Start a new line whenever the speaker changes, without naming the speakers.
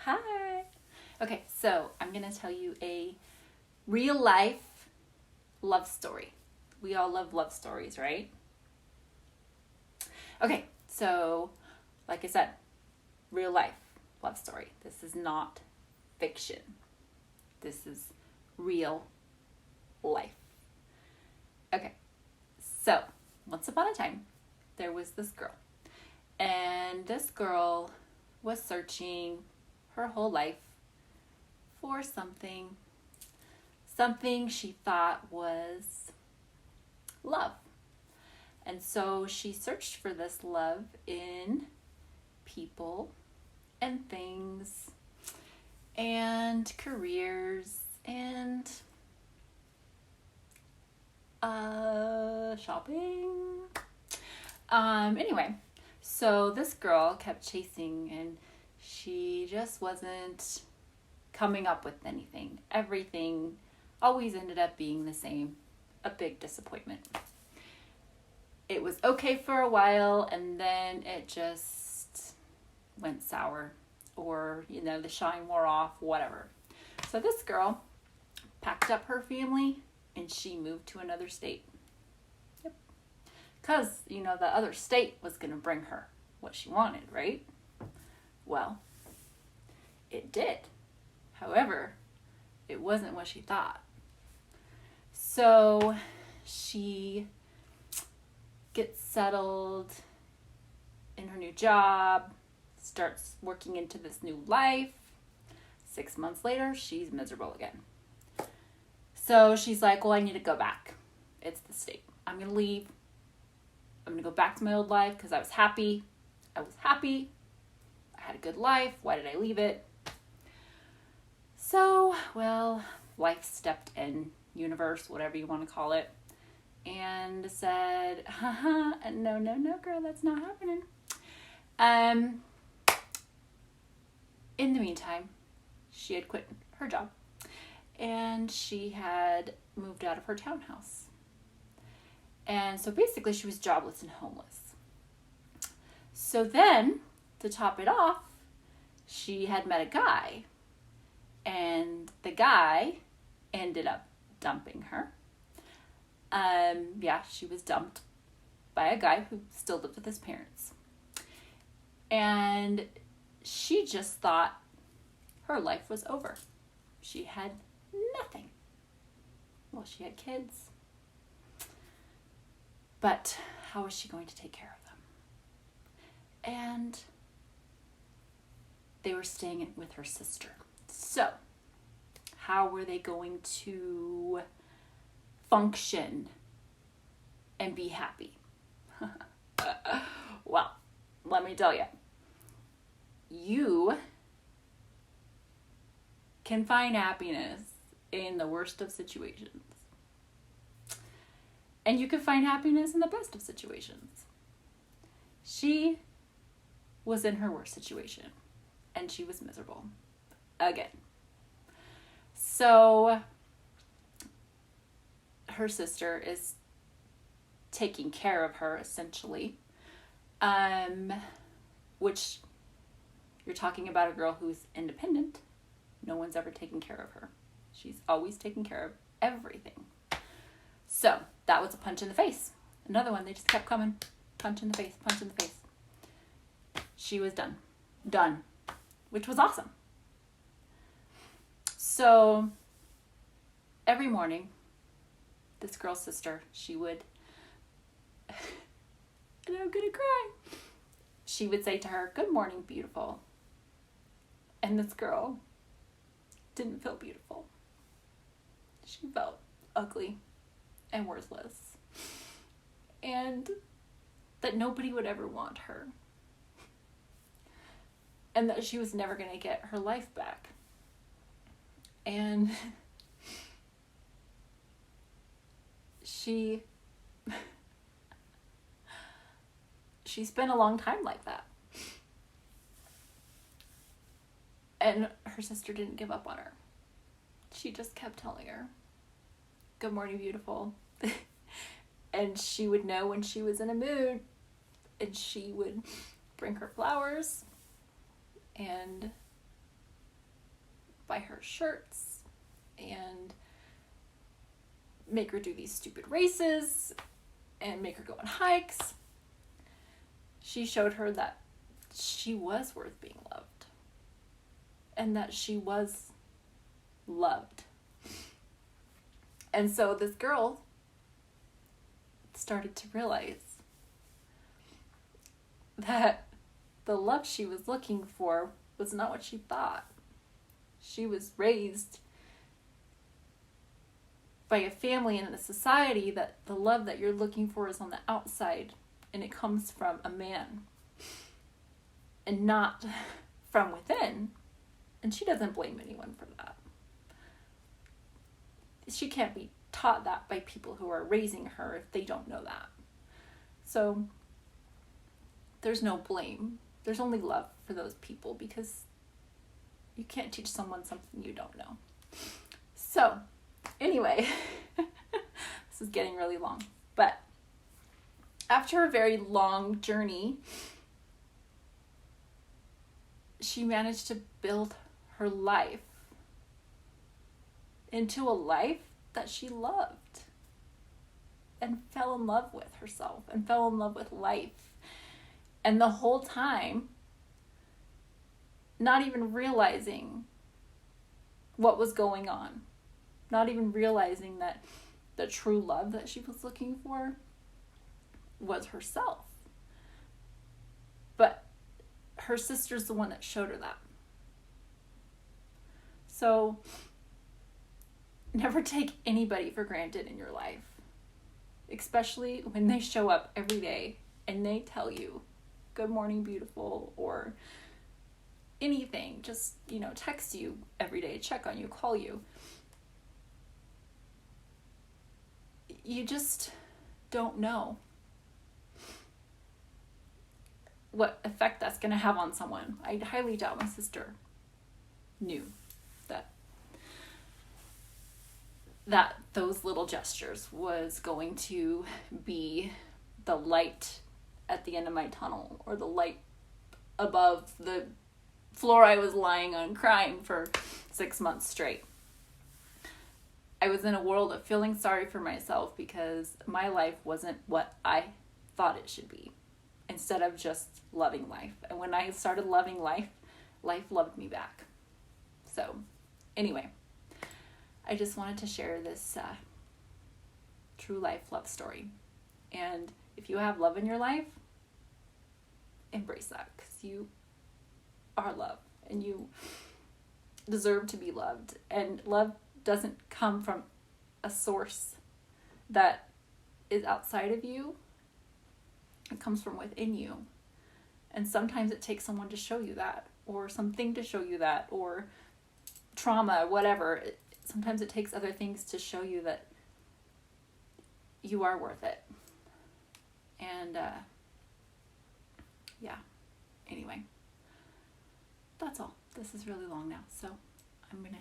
Hi. Okay, so I'm going to tell you a real life love story. We all love love stories, right? Okay, so like I said, real life love story. This is not fiction. This is real life. Okay, so once upon a time, there was this girl. And this girl was searching her whole life for something she thought was love. And so she searched for this love in people and things and careers and shopping. Anyway, so this girl kept chasing and she just wasn't coming up with anything. Everything always ended up being the same. A big disappointment. It was okay for a while and then it just went sour, or the shine wore off, whatever. So this girl packed up her family and she moved to another state. Yep. Because, the other state was going to bring her what she wanted, right? Well, it did. However, it wasn't what she thought. So she gets settled in her new job, starts working into this new life. 6 months later, she's miserable again. So she's like, well, I need to go back. It's the state. I'm going to leave. I'm going to go back to my old life because I was happy. I had a good life. Why did I leave it? So, well, life stepped in, universe, whatever you want to call it, and said, no, girl, that's not happening. In the meantime, she had quit her job and she had moved out of her townhouse. And so basically she was jobless and homeless. So then, to top it off, she had met a guy, and the guy ended up dumping her. She was dumped by a guy who still lived with his parents. And she just thought her life was over. She had nothing. Well, she had kids. But how was she going to take care of them? And they were staying with her sister. So, how were they going to function and be happy? Well, let me tell you. You can find happiness in the worst of situations. And you can find happiness in the best of situations. She was in her worst situation, and she was miserable. Again. So, her sister is taking care of her, essentially. Which, you're talking about a girl who's independent. No one's ever taken care of her. She's always taken care of everything. So, that was a punch in the face. Another one, they just kept coming. Punch in the face, punch in the face. She was done. Done. Which was awesome. So, every morning, this girl's sister, she would, and I'm gonna cry. She would say to her, "Good morning, beautiful." And this girl didn't feel beautiful. She felt ugly and worthless. And that nobody would ever want her. And that she was never going to get her life back. And she spent a long time like that. And her sister didn't give up on her. She just kept telling her, "Good morning, beautiful." And she would know when she was in a mood, and she would bring her flowers and buy her shirts and make her do these stupid races and make her go on hikes. She showed her that she was worth being loved and that she was loved. And so this girl started to realize that the love she was looking for was not what she thought. She was raised by a family and a society that the love that you're looking for is on the outside, and it comes from a man and not from within. And she doesn't blame anyone for that. She can't be taught that by people who are raising her if they don't know that. So there's no blame. There's only love for those people, because you can't teach someone something you don't know. So anyway, this is getting really long. But after a very long journey, she managed to build her life into a life that she loved and fell in love with herself and fell in love with life. And the whole time, not even realizing what was going on, not even realizing that the true love that she was looking for was herself. But her sister's the one that showed her that. So never take anybody for granted in your life, especially when they show up every day and they tell you, "Good morning, beautiful," or anything. Just, text you every day, check on you, call you. You just don't know what effect that's going to have on someone. I highly doubt my sister knew that those little gestures was going to be the light at the end of my tunnel, or the light above the floor I was lying on crying for 6 months straight. I was in a world of feeling sorry for myself because my life wasn't what I thought it should be, instead of just loving life. And when I started loving life, life loved me back. So anyway, I just wanted to share this true life love story. And if you have love in your life, embrace that, because you are love and you deserve to be loved. And love doesn't come from a source that is outside of you. It comes from within you. And sometimes it takes someone to show you that, or something to show you that, or trauma, whatever. Sometimes it takes other things to show you that you are worth it. And anyway, that's all. This is really long now, so I'm going to